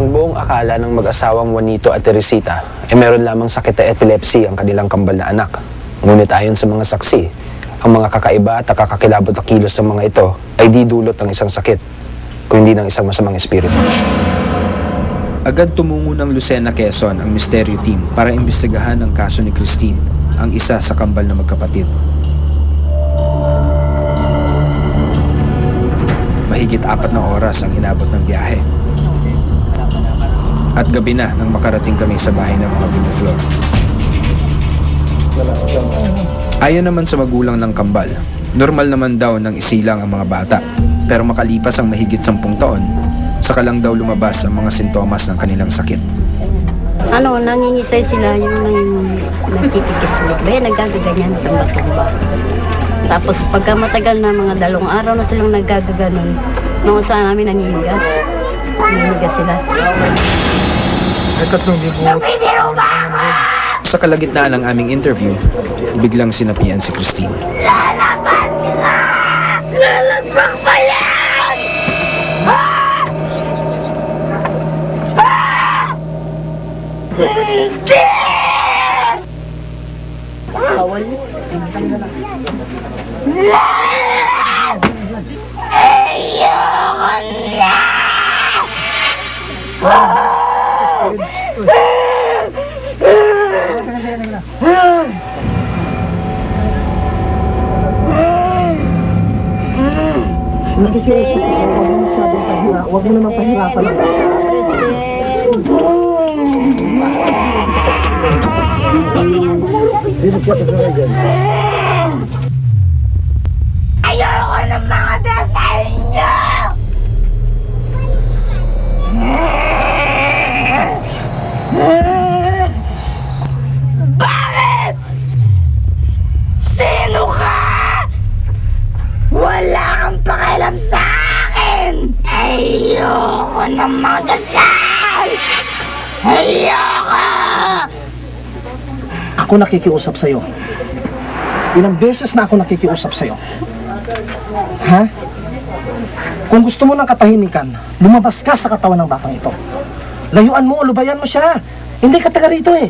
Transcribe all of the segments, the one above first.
Ang buong akala ng mag-asawang Juanito at Teresita ay meron lamang sakit na epilepsy ang kanilang kambal na anak. Ngunit ayon sa mga saksi, ang mga kakaiba at kakakilabot na kilos ng mga ito ay di dulot ng isang sakit, kundi ng isang masamang espiritu. Agad tumungo ng Lucena, Quezon ang Misteryo Team para imbestigahan ang kaso ni Christine, ang isa sa kambal na magkapatid. Mahigit 4 na oras ang inabot ng biyahe. At gabi na nang makarating kami sa bahay ng mga Villaflor. Ayon naman sa magulang ng kambal, normal naman daw nang isilang ang mga bata. Pero makalipas ang mahigit 10 taon, saka lang daw lumabas ang mga sintomas ng kanilang sakit. Nangingisay sila yung nagkikikislit. Nagagaganyan, tumba-tumba. Tapos pagka matagal na mga 2 araw na silang nagagaganon, noon sa namin naninigas. Naninigas sila. Ay, 3 libo. Sa kalagitnaan ng aming interview, biglang sinapian si Christine. Lalabas ka! Lalagpak pa yan! Hindi! Ayoko na! Nakikiusap ko, huwag mo naman pahirapan ang bata. Ayoko ng mga dasal niyo! Bakit? Sino ka? Wala kang pakialam sa akin! Ayoko ng mga dasal! Ayoko! Ako nakikiusap sa'yo. Ilang beses na ako nakikiusap sa'yo. Ha? Kung gusto mo ng katahimikan, lumabas ka sa katawan ng batang ito. Layuan mo, lubayan mo siya. Hindi ka taga rito eh.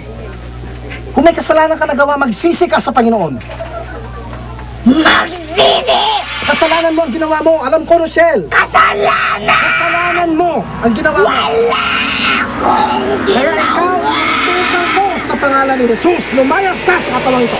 Kung may kasalanan ka nagawa, magsisi ka sa Panginoon. Magsisi! Kasalanan mo ang ginawa mo. Alam ko, Rochelle. Kasalanan! Kasalanan mo ang ginawa mo. Wala akong Kaya ikaw, ginawa! tutusan ko sa pangalan ni Jesus, lumayas ka sa katawan ito.